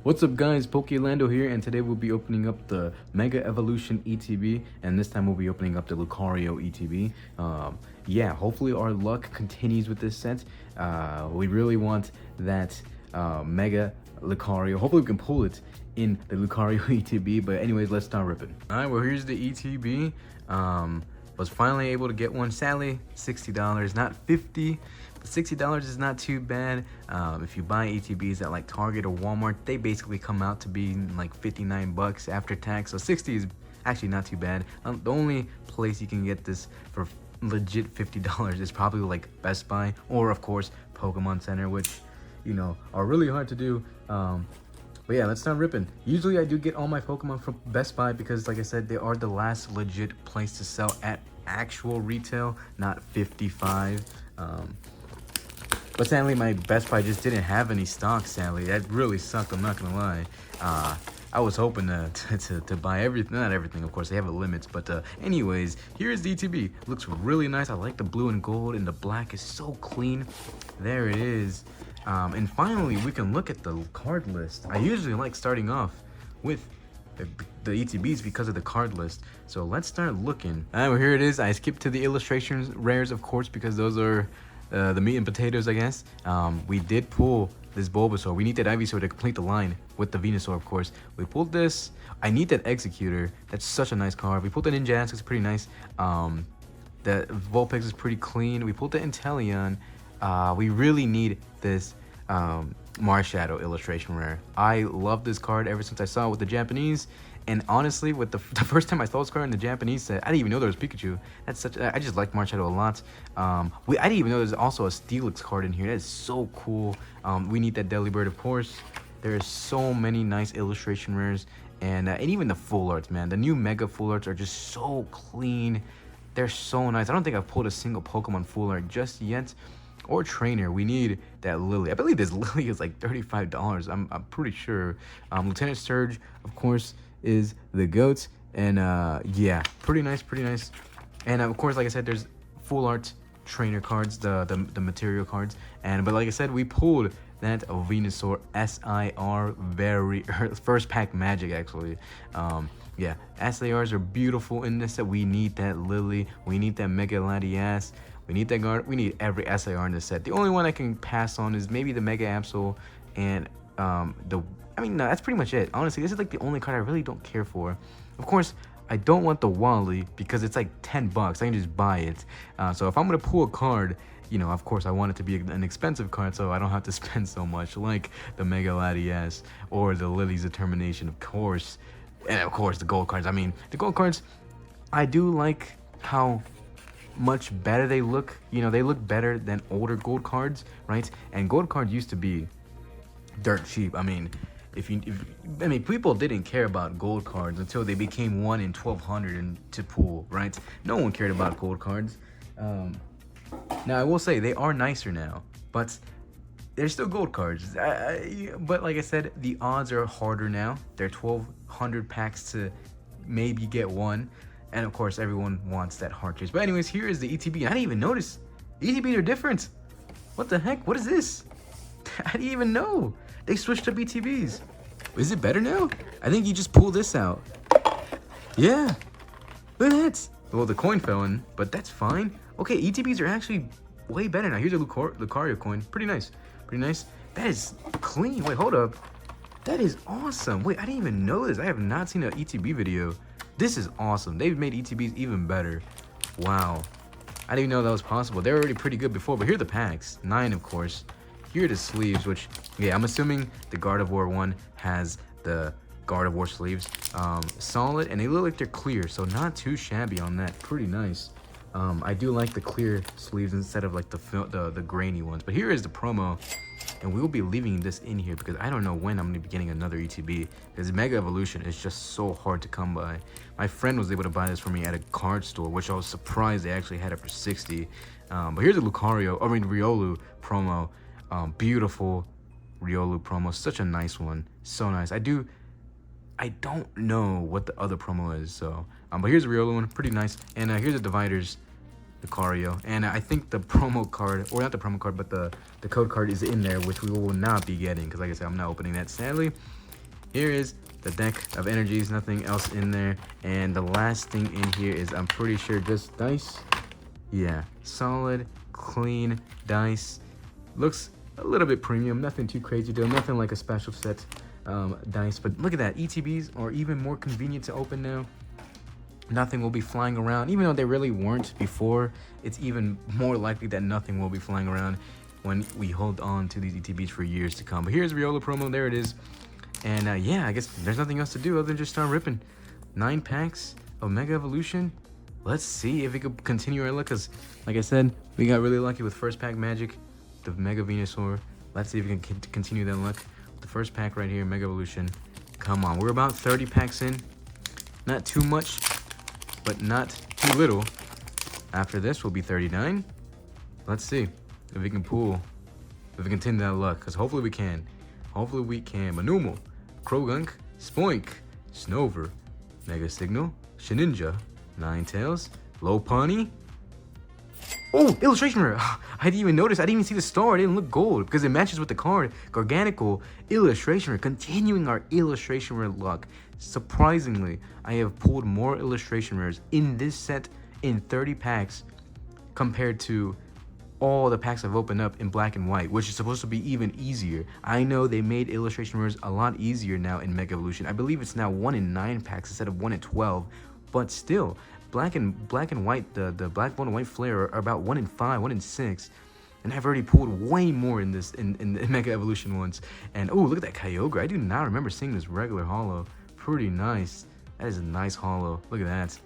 What's up guys, Pokélando here, and today we'll be opening up the Mega Evolution ETB, and this time we'll be opening up the Lucario ETB. Yeah, hopefully our luck continues with this set. We really want that Mega Lucario. Hopefully we can pull it in the Lucario ETB, but anyways, let's start ripping. Alright, well here's the ETB. Was finally able to get one, sadly $60, not $50. $60 is not too bad. If you buy ETBs at like Target or Walmart, they basically come out to be like 59 bucks after tax, so 60 is actually not too bad. The only place you can get this for legit $50 is probably like Best Buy or of course Pokemon Center, which you know are really hard to do. But yeah, let's start ripping. Usually I do get all my Pokemon from Best Buy because like I said, they are the last legit place to sell at actual retail, not 55. But sadly my Best Buy just didn't have any stock, sadly. That really sucked, I'm not gonna lie. I was hoping to buy everything, not everything of course, they have limits, but anyways, here's the ETB. Looks really nice. I like the blue and gold, and the black is so clean. There it is. And finally we can look at the card list. I usually like starting off with the ETBs because of the card list, so let's start looking. Well, here it is. I skipped to the illustrations rares of course because those are the meat and potatoes, I guess. We did pull this Bulbasaur. We need that Ivysaur to complete the line with the Venusaur, of course. We pulled this. I need that Executor. That's such a nice card. We pulled the Ninjask. It's pretty nice. The Vulpix is pretty clean. We pulled the Inteleon. We really need this Marshadow illustration rare. I love this card ever since I saw it with the Japanese. And honestly, with the first time I saw this card in the Japanese set, I didn't even know there was Pikachu. That's such. I just like Marshadow a lot. I didn't even know there's also a Steelix card in here. That is so cool. We need that Delibird, of course. There's so many nice illustration rares, and even the full arts, man. The new Mega full arts are just so clean. They're so nice. I don't think I've pulled a single Pokemon full art just yet. Or trainer. We need that Lily. I believe this Lily is like $35. I'm pretty sure. Lieutenant Surge, of course, is the GOAT, and yeah, pretty nice. And of course, like I said, there's full art trainer cards, the material cards, but like I said, we pulled that Venusaur SIR, very first pack magic actually. Yeah, SIRs are beautiful in this set. We need that Lily, we need that Mega Latias, we need that guard, we need every SIR in the set. The only one I can pass on is maybe the Mega Absol and no, that's pretty much it. Honestly, this is like the only card I really don't care for. Of course, I don't want the Wally because it's like 10 bucks. I can just buy it. So if I'm going to pull a card, you know, of course, I want it to be an expensive card so I don't have to spend so much, like the Mega Latias or the Lily's Determination, of course. And of course, the gold cards. I mean, the gold cards, I do like how much better they look. You know, they look better than older gold cards, right? And gold cards used to be dirt cheap. I mean, people didn't care about gold cards until they became 1 in 1200 and to pull, right? No one cared about gold cards. Now I will say they are nicer now, but they're still gold cards. But like I said, the odds are harder now. They're 1200 packs to maybe get one, and of course everyone wants that heart chase. But anyways, here is the ETB. I didn't even notice ETBs are different. What the heck? What is this? I didn't even know. They switched up ETBs. Is it better now? I think you just pull this out. Yeah. Look at that. Well, the coin fell in, but that's fine. Okay, ETBs are actually way better now. Here's a Lucario coin. Pretty nice. Pretty nice. That is clean. Wait, hold up. That is awesome. Wait, I didn't even know this. I have not seen an ETB video. This is awesome. They've made ETBs even better. Wow. I didn't even know that was possible. They were already pretty good before, but here are the packs. 9, of course. Here are the sleeves, which, yeah, I'm assuming the Gardevoir one has the Gardevoir sleeves. Solid, and they look like they're clear, so not too shabby on that. Pretty nice. I do like the clear sleeves instead of like the grainy ones. But here is the promo, and we will be leaving this in here because I don't know when I'm going to be getting another ETB, because Mega Evolution is just so hard to come by. My friend was able to buy this for me at a card store, which I was surprised they actually had it for 60. But here's a Riolu promo. Beautiful Riolu promo, such a nice one, so nice. I don't know what the other promo is, so but here's a Riolu one, pretty nice. And here's the Dividers Lucario, and I think the promo card, or not the promo card, but the code card is in there, which we will not be getting because like I said, I'm not opening that, sadly. here is the deck of energies, nothing else in there. And the last thing in here is, I'm pretty sure, just dice. Yeah, solid, clean dice. Looks a little bit premium, nothing too crazy though, nothing like a special set dice. But look at that, ETBs are even more convenient to open now. Nothing will be flying around, even though they really weren't before. It's even more likely that nothing will be flying around when we hold on to these ETBs for years to come. But here's Riolo promo, there it is. And yeah, I guess there's nothing else to do other than just start ripping. 9 packs of Mega Evolution. Let's see if we could continue our luck, because like I said, we got really lucky with first pack magic, the Mega Venusaur. Let's see if we can continue that luck. The first pack right here, Mega Evolution. Come on, we're about 30 packs in. Not too much, but not too little. After this will be 39. Let's see if we can pull, if we continue that luck, because hopefully we can. Hopefully we can. Manumo, Krogunk, Spoink, Snover, Mega Signal, Shininja, Ninetales, Lopunny. Oh, illustration rare. I didn't even notice. I didn't even see the star. It didn't look gold because it matches with the card. Garganical, illustration rare. Continuing our illustration rare luck. Surprisingly, I have pulled more illustration rares in this set in 30 packs compared to all the packs I've opened up in black and white, which is supposed to be even easier. I know they made illustration rares a lot easier now in Mega Evolution. I believe it's now 1 in 9 packs instead of 1 in 12, but still, black and white, the black, one and white flare are about 1 in 5, 1 in 6, and I've already pulled way more in this in the Mega Evolution ones. And oh, look at that Kyogre. I do not remember seeing this regular holo. Pretty nice. That is a nice holo. Look at that.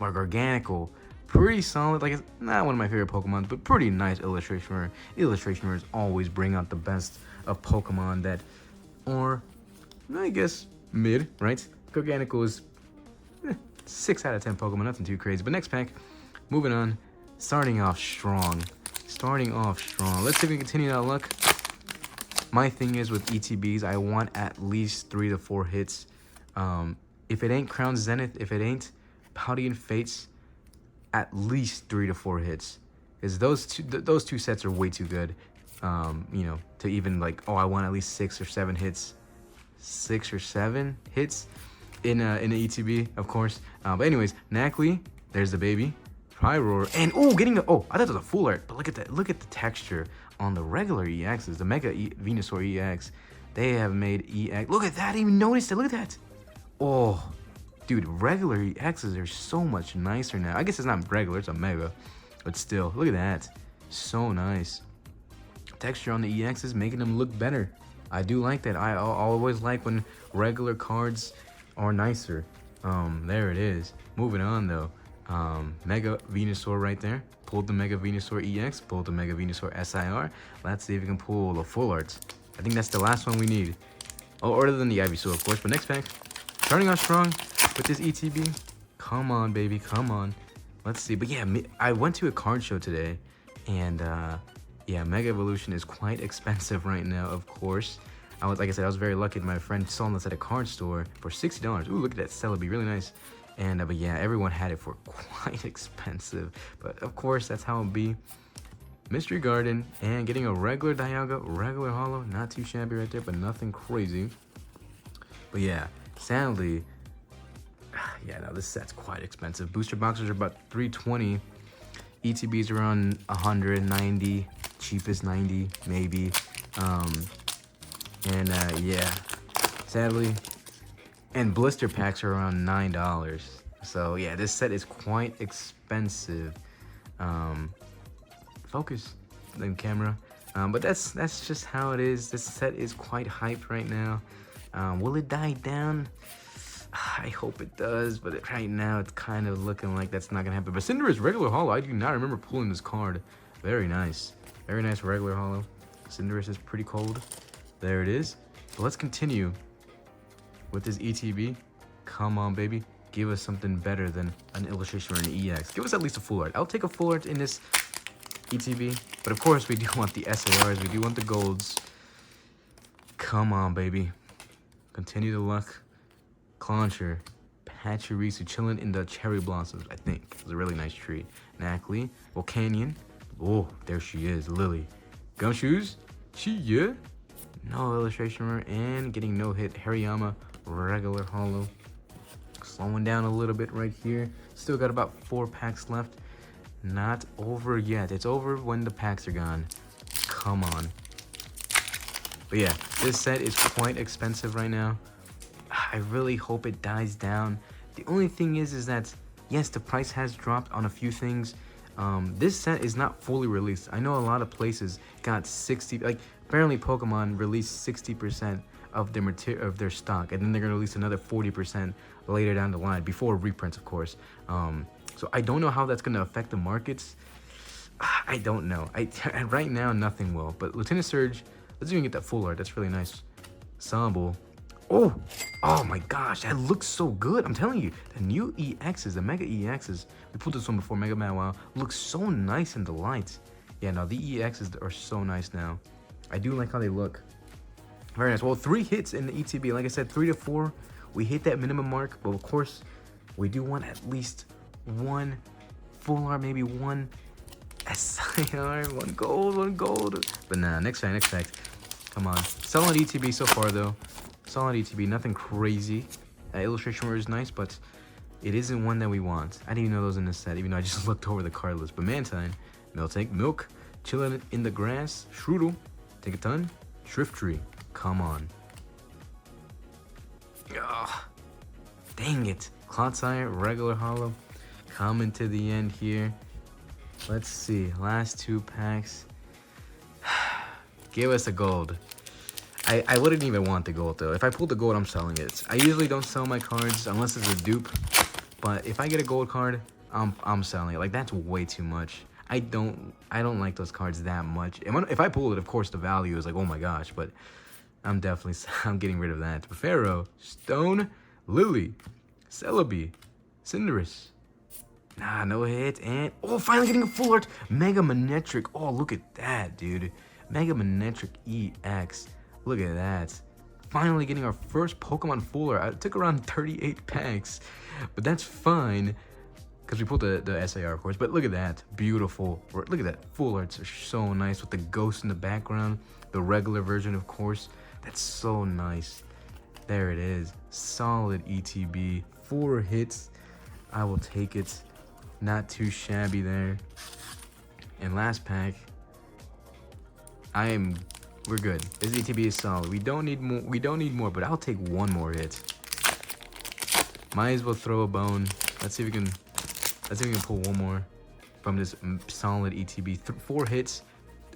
Our Garganical, pretty solid. Like, it's not one of my favorite Pokemon, but pretty nice illustration rare. Illustration rares always bring out the best of Pokemon that are, I guess, mid, right? Garganical is 6 out of 10 Pokemon, nothing too crazy. But next pack, moving on, starting off strong. Let's see if we can continue that luck. My thing is with ETBs, I want at least 3 to 4 hits. If it ain't Crown Zenith, if it ain't Paldean Fates, at least 3 to 4 hits, because those two sets are way too good. You know, to even like, oh, I want at least 6 or 7 hits, 6 or 7 hits in an ETB, of course. But anyways, Nacli, there's the baby, Pyroar, and oh, getting the, oh, I thought it was a full art, but look at that, look at the texture on the regular EXs, the Mega Venusaur EX. They have made EX. Look at that, I didn't even notice it. Look at that. Oh, dude, regular EXs are so much nicer now. I guess it's not regular, it's a Mega, but still, look at that. So nice. Texture on the EXs making them look better. I do like that. I always like when regular cards are nicer. There it is. Moving on though. Mega Venusaur right there. Pulled the Mega Venusaur EX, pulled the Mega Venusaur SIR. Let's see if we can pull the full arts. I think that's the last one we need. Oh, other than the Ivysaur, of course. But next pack, starting off strong with this ETB. Come on, baby, come on. Let's see. But yeah, I went to a card show today, and yeah, Mega Evolution is quite expensive right now, of course. Like I said, I was very lucky. My friend saw this at a card store for $60. Ooh, look at that Celebi, really nice. And but yeah, everyone had it for quite expensive. But of course, that's how it be. Mystery Garden and getting a regular Dialga, regular holo, not too shabby right there, but nothing crazy. But yeah, sadly, yeah, no, this set's quite expensive. Booster boxes are about $320. ETBs around 190, cheapest 90 maybe. And yeah, sadly, and blister packs are around $9. So yeah, this set is quite expensive. Focus the camera. But that's just how it is. This set is quite hyped right now. Will it die down? I hope it does, but right now it's kind of looking like that's not gonna happen. But Cinderace regular holo, I do not remember pulling this card. Very nice regular holo. Cinderace is pretty cold. There it is. So let's continue with this ETB. Come on, baby, give us something better than an illustration or an EX. Give us at least a full art. I'll take a full art in this ETB, but of course we do want the SARs, we do want the golds. Come on, baby, continue the luck. Clauncher, Pachirisu chilling in the cherry blossoms, I think. It was a really nice tree. Nacli, Volcanion. Oh, there she is, Lily. Gumshoes, Chia, No illustration rare, and getting no hit. Hariyama, regular holo. Slowing down a little bit right here. Still got about 4 packs left. Not over yet. It's over when the packs are gone. Come on. But yeah, this set is quite expensive right now. I really hope it dies down. The only thing is that, yes, the price has dropped on a few things. This set is not fully released. I know a lot of places got 60, like apparently Pokemon released 60% of their material, of their stock, and then they're gonna release another 40% later down the line, before reprints, of course. So I don't know how that's gonna affect the markets. I don't know. Right now nothing will. But Lieutenant Surge, let's even get that full art. That's really nice. Sambal. Oh my gosh, that looks so good. I'm telling you, the new EXs, the Mega EXs, we pulled this one before, Mega Man Wow, looks so nice in the lights. Yeah, no, the EXs are so nice now. I do like how they look. Very nice. Well, 3 hits in the ETB. Like I said, 3 to 4. We hit that minimum mark, but of course, we do want at least 1 full art, maybe 1 SIR, 1 gold. But nah, next fact. Come on. Solid ETB so far, though. Solid ETB, nothing crazy. Illustration rare is nice, but it isn't one that we want. I didn't even know those in this set, even though I just looked over the card list. But Mantine, Miltank, Milk, Chillin' in the Grass, Shroodle, Take a Ton, Shriftry. Come on. Ugh. Dang it. Clodsire, regular holo. Coming to the end here. Let's see. Last 2 packs. Give us a gold. I wouldn't even want the gold though. If I pulled the gold, I'm selling it. I usually don't sell my cards unless it's a dupe. But if I get a gold card, I'm selling it. Like, that's way too much. I don't like those cards that much. And if I pull it, of course the value is like, oh my gosh, but I'm getting rid of that. Pharaoh, Stone, Lily, Celebi, Cinderace. Nah, no hit. And finally getting a full art. Mega Manectric. Oh, look at that, dude. Mega Manectric EX. Look at that. Finally getting our first Pokemon full art. It took around 38 packs, but that's fine because we pulled the SAR, of course. But look at that. Beautiful. Look at that. Full arts are so nice with the ghost in the background. The regular version, of course. That's so nice. There it is. Solid ETB. 4 hits. I will take it. Not too shabby there. And last pack. We're good. This ETB is solid. We don't need more, but I'll take 1 more hit. Might as well throw a bone. Let's see if we can pull 1 more from this solid ETB. 4 hits,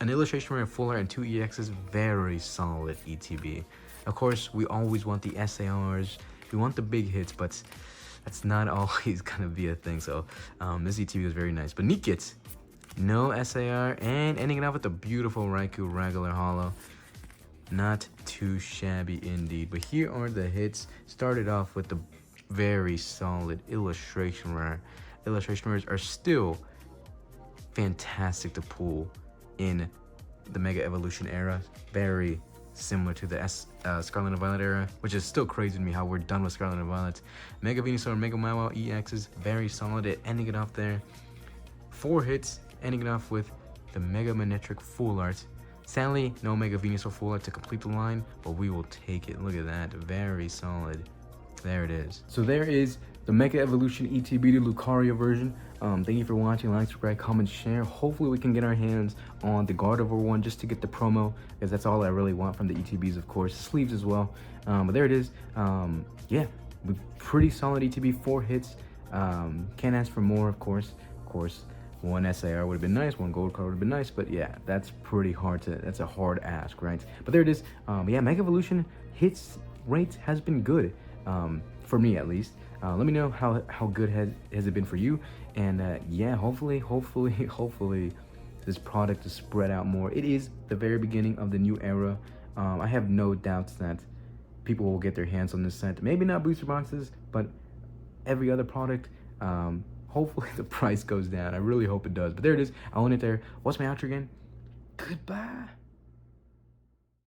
an illustration rare, full art, and 2 EXs. Very solid ETB. Of course, we always want the SARs. We want the big hits, but that's not always gonna be a thing. So this ETB is very nice. But Nikit, no SAR, and ending it off with a beautiful Raikou regular holo. Not too shabby indeed. But here are the hits. Started off with the very solid illustration rare. Illustration rares are still fantastic to pull in the Mega Evolution era. Very similar to the Scarlet and Violet era, which is still crazy to me how we're done with Scarlet and Violet. Mega Venusaur and Mega Mawile EXs, very solid at ending it off there. 4 hits, ending it off with the Mega Manectric full art. Sadly, no Mega Venusaur full art to complete the line, but we will take it. Look at that, very solid. There it is. So there is the Mega Evolution ETB to Lucario version. Thank you for watching. Like, subscribe, comment, share. Hopefully we can get our hands on the Gardevoir one just to get the promo, because that's all I really want from the ETBs, of course. Sleeves as well. But there it is. Yeah, pretty solid ETB, 4 hits. Can't ask for more, of course. 1 SAR would have been nice, 1 gold card would have been nice, but yeah, that's pretty hard that's a hard ask, right? But there it is. Yeah, Mega Evolution hits rate has been good, for me at least. Let me know how good has it been for you, and yeah, hopefully this product is spread out more. It is the very beginning of the new era. I have no doubts that people will get their hands on this set. Maybe not booster boxes, but every other product. Hopefully the price goes down. I really hope it does. But there it is. I'll end it there. What's my outro again? Goodbye.